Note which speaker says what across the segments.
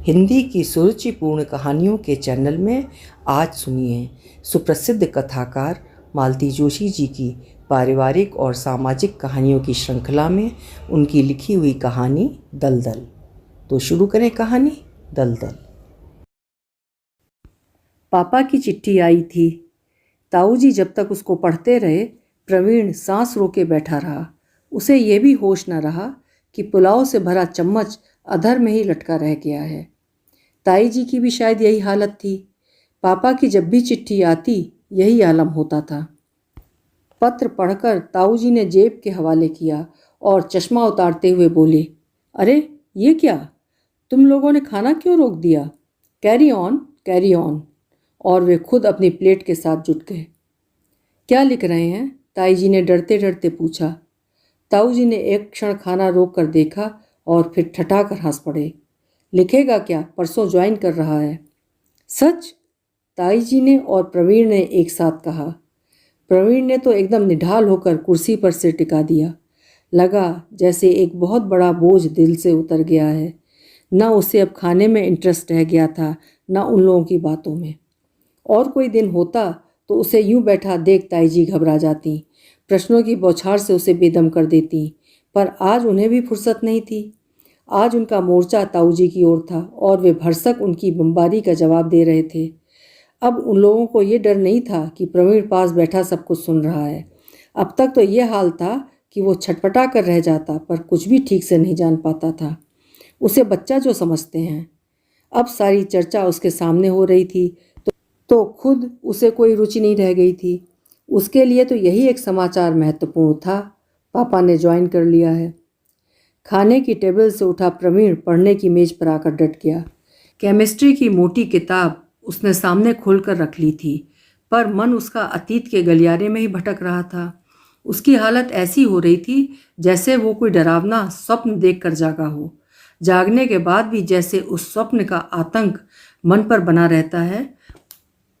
Speaker 1: हिंदी की सुरुचिपूर्ण कहानियों के चैनल में आज सुनिए सुप्रसिद्ध कथाकार मालती जोशी जी की पारिवारिक और सामाजिक कहानियों की श्रृंखला में उनकी लिखी हुई कहानी दलदल। तो शुरू करें कहानी दलदल। पापा की चिट्ठी आई थी। ताऊ जी जब तक उसको पढ़ते रहे, प्रवीण सांस रोके बैठा रहा। उसे ये भी होश न रहा कि पुलाव से भरा चम्मच अधर में ही लटका रह गया है। ताई जी की भी शायद यही हालत थी। पापा की जब भी चिट्ठी आती यही आलम होता था। पत्र पढ़कर ताऊ जी ने जेब के हवाले किया और चश्मा उतारते हुए बोले, अरे ये क्या, तुम लोगों ने खाना क्यों रोक दिया? Carry on carry on. और वे खुद अपनी प्लेट के साथ जुट गए। क्या लिख रहे हैं? ताई जी ने डरते डरते पूछा। ताऊ जी ने एक क्षण खाना रोक कर देखा और फिर ठठाकर हंस पड़े। लिखेगा क्या, परसों ज्वाइन कर रहा है। सच? ताई जी ने और प्रवीण ने एक साथ कहा। प्रवीण ने तो एकदम निढाल होकर कुर्सी पर सिर टिका दिया। लगा जैसे एक बहुत बड़ा बोझ दिल से उतर गया है। न उसे अब खाने में इंटरेस्ट रह गया था, न उन लोगों की बातों में। और कोई दिन होता तो उसे यूं बैठा देख ताई जी घबरा जाती, प्रश्नों की बौछार से उसे बेदम कर देती। पर आज उन्हें भी फुर्सत नहीं थी। आज उनका मोर्चा ताऊ जी की ओर था और वे भरसक उनकी बमबारी का जवाब दे रहे थे। अब उन लोगों को ये डर नहीं था कि प्रवीण पास बैठा सब कुछ सुन रहा है। अब तक तो ये हाल था कि वो छटपटा कर रह जाता, पर कुछ भी ठीक से नहीं जान पाता था। उसे बच्चा जो समझते हैं। अब सारी चर्चा उसके सामने हो रही थी तो खुद उसे कोई रुचि नहीं रह गई थी। उसके लिए तो यही एक समाचार महत्वपूर्ण था, पापा ने ज्वाइन कर लिया है। खाने की टेबल से उठा प्रवीण पढ़ने की मेज पर आकर डट गया। केमिस्ट्री की मोटी किताब उसने सामने खोलकर रख ली थी, पर मन उसका अतीत के गलियारे में ही भटक रहा था। उसकी हालत ऐसी हो रही थी जैसे वो कोई डरावना स्वप्न देखकर जागा हो। जागने के बाद भी जैसे उस स्वप्न का आतंक मन पर बना रहता है,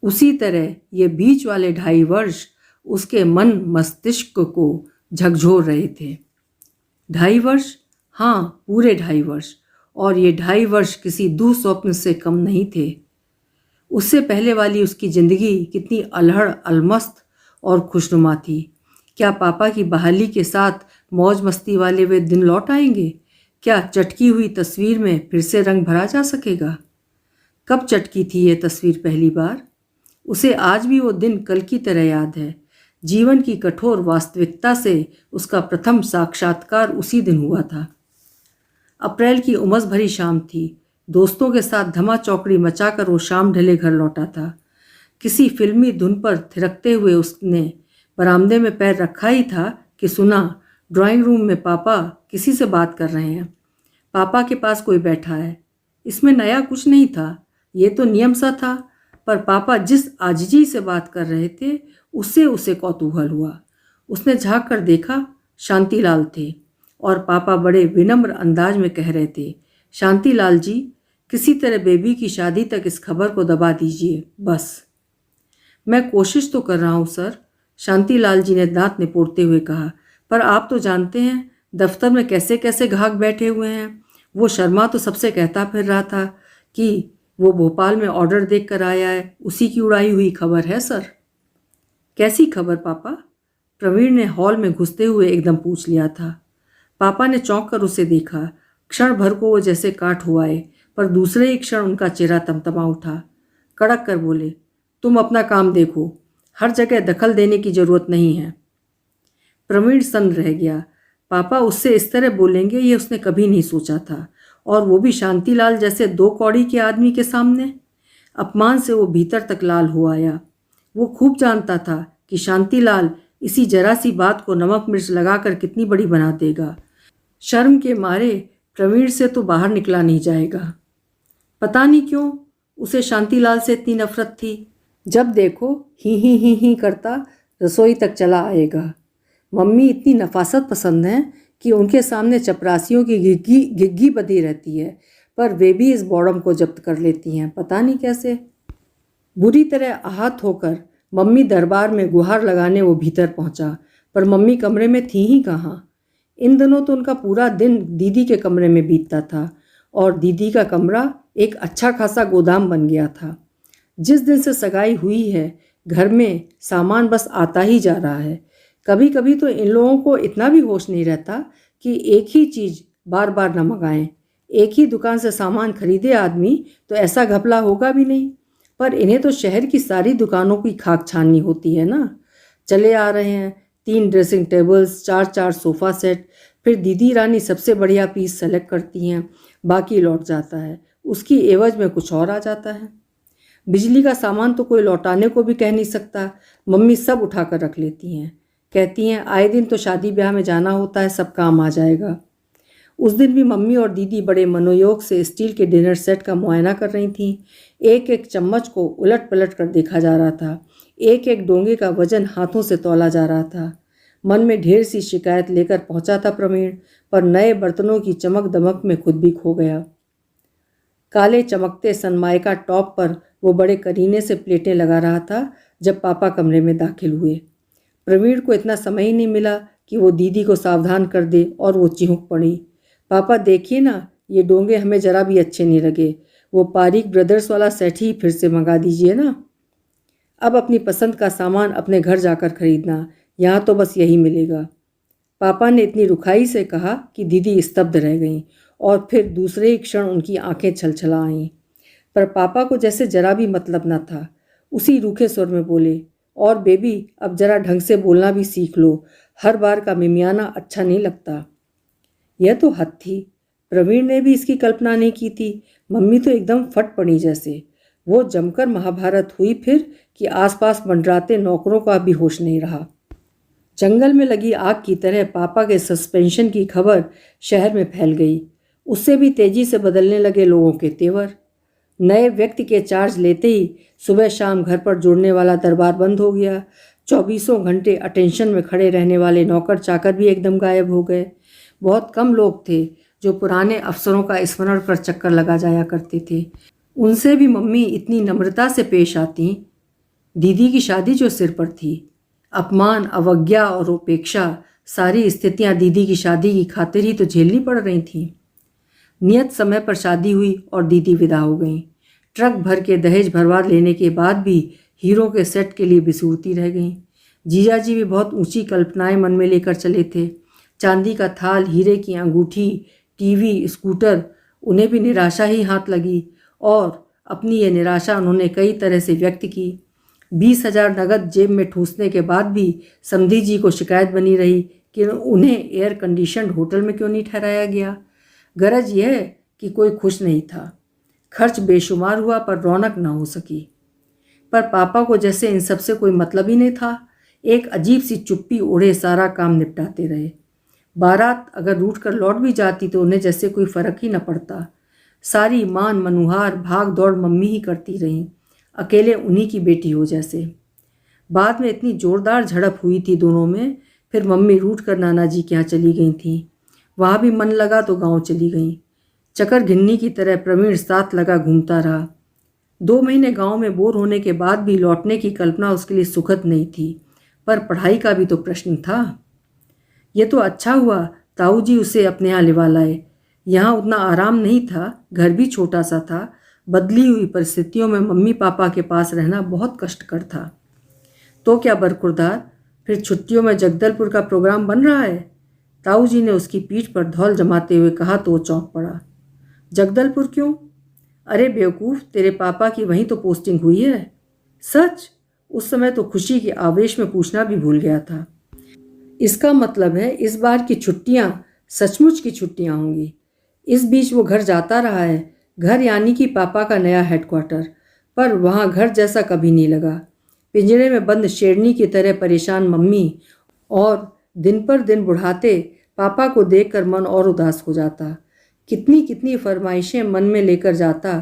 Speaker 1: उसी तरह ये बीच वाले 2.5 वर्ष उसके मन मस्तिष्क को झकझोर रहे थे। 2.5 वर्ष? हाँ, पूरे 2.5 वर्ष। और ये 2.5 वर्ष किसी दुःस्वप्न से कम नहीं थे। उससे पहले वाली उसकी ज़िंदगी कितनी अल्हड़ अलमस्त और खुशनुमा थी। क्या पापा की बहाली के साथ मौज मस्ती वाले वे दिन लौट आएंगे? क्या चटकी हुई तस्वीर में फिर से रंग भरा जा सकेगा? कब चटकी थी ये तस्वीर पहली बार? उसे आज भी वो दिन कल की तरह याद है। जीवन की कठोर वास्तविकता से उसका प्रथम साक्षात्कार उसी दिन हुआ था। अप्रैल की उमस भरी शाम थी। दोस्तों के साथ धमा चौकड़ी मचाकर वो शाम ढले घर लौटा था। किसी फिल्मी धुन पर थिरकते हुए उसने बरामदे में पैर रखा ही था कि सुना ड्राइंग रूम में पापा किसी से बात कर रहे हैं। पापा के पास कोई बैठा है। इसमें नया कुछ नहीं था, ये तो नियम सा था, पर पापा जिस आजिजी से बात कर रहे थे उससे उसे कौतूहल हुआ। उसने झांक कर देखा, शांतिलाल थे और पापा बड़े विनम्र अंदाज में कह रहे थे, शांतिलाल जी, किसी तरह बेबी की शादी तक इस खबर को दबा दीजिए बस। मैं कोशिश तो कर रहा हूँ सर, शांतिलाल जी ने दांत निपोड़ते हुए कहा, पर आप तो जानते हैं दफ्तर में कैसे कैसे घाक बैठे हुए हैं। वो शर्मा तो सबसे कहता फिर रहा था कि वो भोपाल में ऑर्डर देख कर आया है, उसी की उड़ाई हुई खबर है सर। कैसी खबर पापा? प्रवीण ने हॉल में घुसते हुए एकदम पूछ लिया था। पापा ने चौंक कर उसे देखा। क्षण भर को वो जैसे काठ हुआए, पर दूसरे ही क्षण उनका चेहरा तमतमा उठा। कड़क कर बोले, तुम अपना काम देखो, हर जगह दखल देने की जरूरत नहीं है। प्रवीण सन्न रह गया। पापा उससे इस तरह बोलेंगे ये उसने कभी नहीं सोचा था, और वो भी शांतिलाल जैसे 2 कौड़ी के आदमी के सामने। अपमान से वो भीतर तक लाल हो आया। वो खूब जानता था कि शांतिलाल इसी जरा सी बात को नमक मिर्च लगाकर कितनी बड़ी बना देगा। शर्म के मारे प्रवीण से तो बाहर निकला नहीं जाएगा। पता नहीं क्यों उसे शांतिलाल से इतनी नफरत थी। जब देखो ही करता रसोई तक चला आएगा। मम्मी इतनी नफासत पसंद हैं कि उनके सामने चपरासियों की घिग्गी बधी रहती है, पर वे भी इस बॉडम को जब्त कर लेती हैं, पता नहीं कैसे। बुरी तरह आहत होकर मम्मी दरबार में गुहार लगाने वो भीतर पहुंचा, पर मम्मी कमरे में थी ही कहाँ। इन दिनों तो उनका पूरा दिन दीदी के कमरे में बीतता था, और दीदी का कमरा एक अच्छा खासा गोदाम बन गया था। जिस दिन से सगाई हुई है घर में सामान बस आता ही जा रहा है। कभी कभी तो इन लोगों को इतना भी होश नहीं रहता कि एक ही चीज़ बार बार न मंगाएं। एक ही दुकान से सामान खरीदे आदमी तो ऐसा घपला होगा भी नहीं, पर इन्हें तो शहर की सारी दुकानों की खाक छाननी होती है ना। चले आ रहे हैं 3 ड्रेसिंग टेबल्स, 4 सोफ़ा सेट, फिर दीदी रानी सबसे बढ़िया पीस सेलेक्ट करती हैं, बाकी लौट जाता है, उसकी एवज में कुछ और आ जाता है। बिजली का सामान तो कोई लौटाने को भी कह नहीं सकता, मम्मी सब उठा कर रख लेती हैं। कहती हैं आए दिन तो शादी ब्याह में जाना होता है, सब काम आ जाएगा। उस दिन भी मम्मी और दीदी बड़े मनोयोग से स्टील के डिनर सेट का मुआयना कर रही थीं। एक एक चम्मच को उलट पलट कर देखा जा रहा था, एक एक डोंगे का वजन हाथों से तौला जा रहा था। मन में ढेर सी शिकायत लेकर पहुंचा था प्रवीण, पर नए बर्तनों की चमक दमक में खुद भी खो गया। काले चमकते सनमाइका टॉप पर वो बड़े करीने से प्लेटें लगा रहा था जब पापा कमरे में दाखिल हुए। प्रवीण को इतना समय ही नहीं मिला कि वो दीदी को सावधान कर दे और वो चिहुक पड़ी। पापा देखिए ना, ये डोंगे हमें ज़रा भी अच्छे नहीं लगे, वो पारीक ब्रदर्स वाला सेट ही फिर से मंगा दीजिए ना। अब अपनी पसंद का सामान अपने घर जाकर खरीदना, यहाँ तो बस यही मिलेगा। पापा ने इतनी रुखाई से कहा कि दीदी स्तब्ध रह गईं और फिर दूसरे ही क्षण उनकी आंखें छलछला आईं। पर पापा को जैसे जरा भी मतलब न था। उसी रूखे स्वर में बोले, और बेबी अब जरा ढंग से बोलना भी सीख लो, हर बार का मिमियाना अच्छा नहीं लगता। यह तो हद थी, प्रवीण ने भी इसकी कल्पना नहीं की थी। मम्मी तो एकदम फट पड़ी जैसे। वो जमकर महाभारत हुई फिर कि आसपास मंडराते नौकरों का भी होश नहीं रहा। जंगल में लगी आग की तरह पापा के सस्पेंशन की खबर शहर में फैल गई। उससे भी तेजी से बदलने लगे लोगों के तेवर। नए व्यक्ति के चार्ज लेते ही सुबह शाम घर पर जुड़ने वाला दरबार बंद हो गया। 24 घंटे अटेंशन में खड़े रहने वाले नौकर चाकर भी एकदम गायब हो गए। बहुत कम लोग थे जो पुराने अफसरों का स्मरण कर चक्कर लगा जाया करते थे। उनसे भी मम्मी इतनी नम्रता से पेश आती। दीदी की शादी जो सिर पर थी, अपमान, अवज्ञा और उपेक्षा, सारी स्थितियां दीदी की शादी की खातिर ही तो झेलनी पड़ रही थीं। नियत समय पर शादी हुई और दीदी विदा हो गईं। ट्रक भर के दहेज भरवा लेने के बाद भी हीरो के सेट के लिए बिसूरती रह गईं। जीजा जी भी बहुत ऊंची कल्पनाएं मन में लेकर चले थे। चांदी का थाल, हीरे की अंगूठी, टीवी, स्कूटर, उन्हें भी निराशा ही हाथ लगी और अपनी ये निराशा उन्होंने कई तरह से व्यक्त की। 20,000 नगद जेब में ठूसने के बाद भी समधी जी को शिकायत बनी रही कि उन्हें एयर कंडीशन्ड होटल में क्यों नहीं ठहराया गया। गरज यह कि कोई खुश नहीं था। खर्च बेशुमार हुआ पर रौनक न हो सकी। पर पापा को जैसे इन सब से कोई मतलब ही नहीं था। एक अजीब सी चुप्पी ओढ़े सारा काम निपटाते रहे। बारात अगर रूठ कर लौट भी जाती तो उन्हें जैसे कोई फर्क ही न पड़ता। सारी मान मनुहार भाग दौड़ मम्मी ही करती रहीं, अकेले उन्हीं की बेटी हो जैसे। बाद में इतनी जोरदार झड़प हुई थी दोनों में, फिर मम्मी रूठ कर नाना जी के यहाँ चली गई थी। वहाँ भी मन लगा तो गांव चली गई। चकर घिन्नी की तरह प्रवीण साथ लगा घूमता रहा। 2 महीने गांव में बोर होने के बाद भी लौटने की कल्पना उसके लिए सुखद नहीं थी, पर पढ़ाई का भी तो प्रश्न था। यह तो अच्छा हुआ ताऊ जी उसे अपने यहाँ लिवा लाए। यहाँ उतना आराम नहीं था, घर भी छोटा सा था। बदली हुई परिस्थितियों में मम्मी पापा के पास रहना बहुत कष्टकर था। तो क्या बरखुरदार, फिर छुट्टियों में जगदलपुर का प्रोग्राम बन रहा है? ताऊ जी ने उसकी पीठ पर धौल जमाते हुए कहा तो वो चौंक पड़ा। जगदलपुर क्यों? अरे बेवकूफ़, तेरे पापा की वहीं तो पोस्टिंग हुई है। सच? उस समय तो खुशी के आवेश में पूछना भी भूल गया था। इसका मतलब है इस बार की छुट्टियां सचमुच की छुट्टियां होंगी। इस बीच वो घर जाता रहा है, घर यानी कि पापा का नया हेडक्वार्टर, पर वहाँ घर जैसा कभी नहीं लगा। पिंजरे में बंद शेरनी की तरह परेशान मम्मी और दिन पर दिन बुढ़ाते पापा को देखकर मन और उदास हो जाता। कितनी कितनी फरमाइशें मन में लेकर जाता,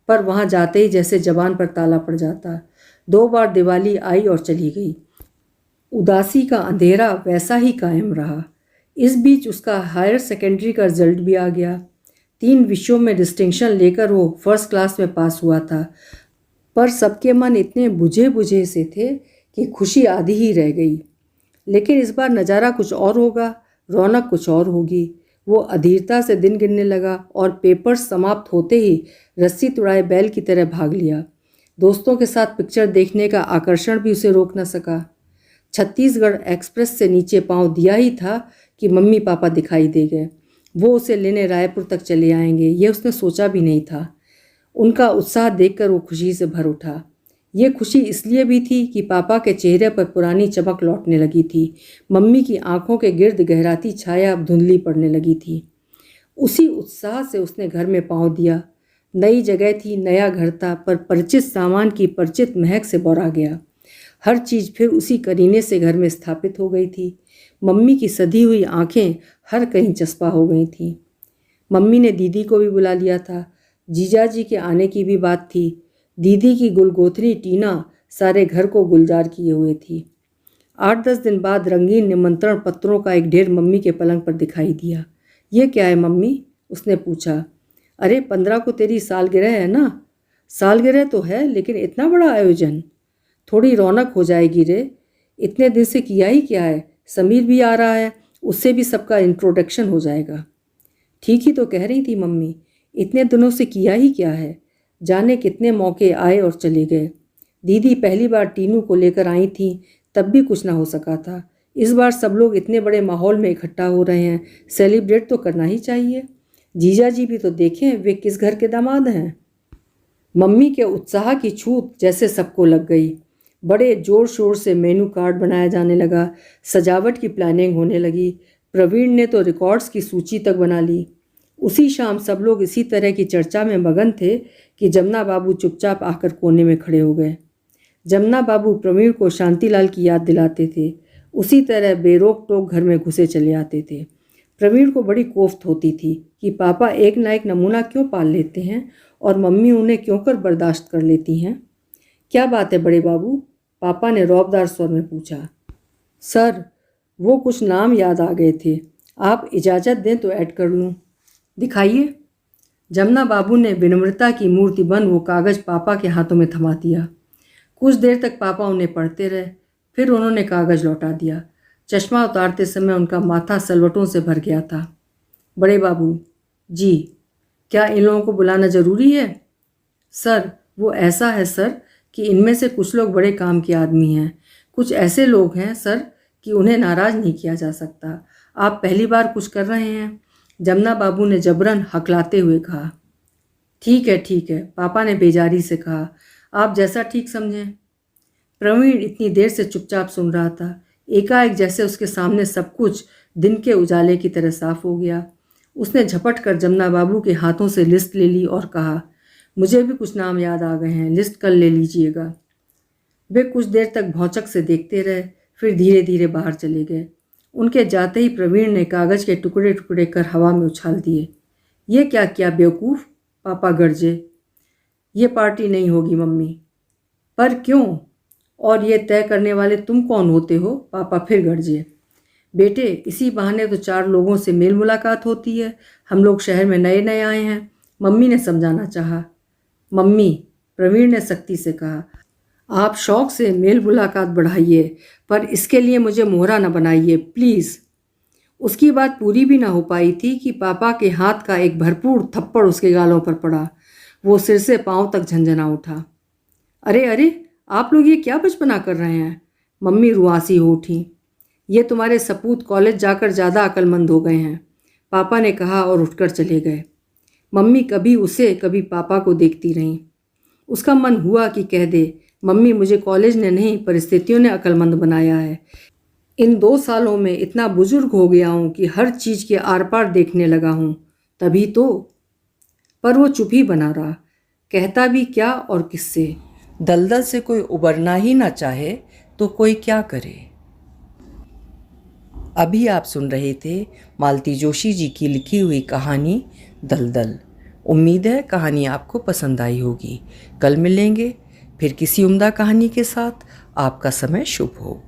Speaker 1: पर वहाँ जाते ही जैसे जबान पर ताला पड़ जाता। 2 बार दिवाली आई और चली गई। उदासी का अंधेरा वैसा ही कायम रहा। इस बीच उसका हायर सेकेंडरी का रिजल्ट भी आ गया। 3 विषयों में डिस्टिंक्शन लेकर वो फर्स्ट क्लास में पास हुआ था, पर सबके मन इतने बुझे बुझे से थे कि खुशी आधी ही रह गई। लेकिन इस बार नज़ारा कुछ और होगा, रौनक कुछ और होगी। वो अधीरता से दिन गिनने लगा और पेपर समाप्त होते ही रस्सी तुड़ाए बैल की तरह भाग लिया। दोस्तों के साथ पिक्चर देखने का आकर्षण भी उसे रोक न सका। छत्तीसगढ़ एक्सप्रेस से नीचे पांव दिया ही था कि मम्मी पापा दिखाई दे गए। वो उसे लेने रायपुर तक चले आएंगे, ये उसने सोचा भी नहीं था। उनका उत्साह देखकर वो खुशी से भर उठा। ये खुशी इसलिए भी थी कि पापा के चेहरे पर पुरानी चमक लौटने लगी थी। मम्मी की आंखों के गिर्द गहराती छाया अब धुंधली पड़ने लगी थी। उसी उत्साह से उसने घर में पांव दिया। नई जगह थी, नया घर था, पर परिचित सामान की परिचित महक से बौरा गया। हर चीज़ फिर उसी करीने से घर में स्थापित हो गई थी। मम्मी की सधी हुई आंखें हर कहीं चस्पा हो गई थीं। मम्मी ने दीदी को भी बुला लिया था। जीजाजी के आने की भी बात थी। दीदी की गुलगोथनी टीना सारे घर को गुलजार किए हुए थी। 8-10 दिन बाद रंगीन निमंत्रण पत्रों का एक ढेर मम्मी के पलंग पर दिखाई दिया। ये क्या है मम्मी? उसने पूछा। अरे 15 को तेरी सालगिरह है ना? सालगिरह तो है, लेकिन इतना बड़ा आयोजन? थोड़ी रौनक हो जाएगी रे। इतने दिन से किया ही क्या है? समीर भी आ रहा है, उससे भी सबका इंट्रोडक्शन हो जाएगा। ठीक ही तो कह रही थी मम्मी, इतने दिनों से किया ही क्या है? जाने कितने मौके आए और चले गए। दीदी पहली बार टीनू को लेकर आई थी, तब भी कुछ ना हो सका था। इस बार सब लोग इतने बड़े माहौल में इकट्ठा हो रहे हैं, सेलिब्रेट तो करना ही चाहिए। जीजा जी भी तो देखें, वे किस घर के दामाद हैं। मम्मी के उत्साह की छूत जैसे सबको लग गई। बड़े जोर शोर से मेनू कार्ड बनाया जाने लगा, सजावट की प्लानिंग होने लगी। प्रवीण ने तो रिकॉर्ड्स की सूची तक बना ली। उसी शाम सब लोग इसी तरह की चर्चा में मगन थे कि जमुना बाबू चुपचाप आकर कोने में खड़े हो गए। जमुना बाबू प्रवीण को शांतिलाल की याद दिलाते थे, उसी तरह बेरोक टोक घर में घुसे चले आते थे। प्रवीण को बड़ी कोफ्त होती थी कि पापा एक ना एक नमूना क्यों पाल लेते हैं और मम्मी उन्हें क्यों कर बर्दाश्त कर लेती हैं। क्या बात है बड़े बाबू? पापा ने रौबदार स्वर में पूछा। सर, वो कुछ नाम याद आ गए थे, आप इजाज़त दें तो ऐड कर लूँ। दिखाइए। जमुना बाबू ने विनम्रता की मूर्ति बन वो कागज़ पापा के हाथों में थमा दिया। कुछ देर तक पापा उन्हें पढ़ते रहे, फिर उन्होंने कागज़ लौटा दिया। चश्मा उतारते समय उनका माथा सलवटों से भर गया था। बड़े बाबू जी, क्या इन लोगों को बुलाना ज़रूरी है? सर, वो ऐसा है सर कि इनमें से कुछ लोग बड़े काम के आदमी हैं, कुछ ऐसे लोग हैं सर कि उन्हें नाराज़ नहीं किया जा सकता। आप पहली बार कुछ कर रहे हैं, जमुना बाबू ने जबरन हकलाते हुए कहा। ठीक है, पापा ने बेजारी से कहा, आप जैसा ठीक समझें। प्रवीण इतनी देर से चुपचाप सुन रहा था। एकाएक जैसे उसके सामने सब कुछ दिन के उजाले की तरह साफ हो गया। उसने झपट कर जमुना बाबू के हाथों से लिस्ट ले ली और कहा, मुझे भी कुछ नाम याद आ गए हैं, लिस्ट कल ले लीजिएगा। वे कुछ देर तक भौचक से देखते रहे, फिर धीरे धीरे बाहर चले गए। उनके जाते ही प्रवीण ने कागज़ के टुकड़े टुकड़े कर हवा में उछाल दिए। ये क्या किया बेवकूफ़? पापा गरजे। ये पार्टी नहीं होगी मम्मी। पर क्यों? और ये तय करने वाले तुम कौन होते हो? पापा फिर गरजे। बेटे, इसी बहाने तो 4 लोगों से मेल मुलाकात होती है। हम लोग शहर में नए नए आए हैं, मम्मी ने समझाना चाहा। मम्मी, प्रवीण ने सख्ती से कहा, आप शौक से मेल मुलाकात बढ़ाइए, पर इसके लिए मुझे मोहरा न बनाइए प्लीज़। उसकी बात पूरी भी ना हो पाई थी कि पापा के हाथ का एक भरपूर थप्पड़ उसके गालों पर पड़ा। वो सिर से पांव तक झंझना उठा। अरे अरे, आप लोग ये क्या बचपना कर रहे हैं? मम्मी रुआसी हो उठी। ये तुम्हारे सपूत कॉलेज जाकर ज़्यादा अक्लमंद हो गए हैं, पापा ने कहा और उठकर चले गए। मम्मी कभी उसे कभी पापा को देखती रहीं। उसका मन हुआ कि कह दे, मम्मी मुझे कॉलेज ने नहीं परिस्थितियों ने अक्लमंद बनाया है। इन 2 सालों में इतना बुजुर्ग हो गया हूँ कि हर चीज़ के आर पार देखने लगा हूँ, तभी तो। पर वो चुप ही बना रहा, कहता भी क्या और किससे। दलदल से कोई उबरना ही ना चाहे तो कोई क्या करे। अभी आप सुन रहे थे मालती जोशी जी की लिखी हुई कहानी दलदल। उम्मीद है कहानी आपको पसंद आई होगी। कल मिलेंगे फिर किसी उम्दा कहानी के साथ। आपका समय शुभ हो।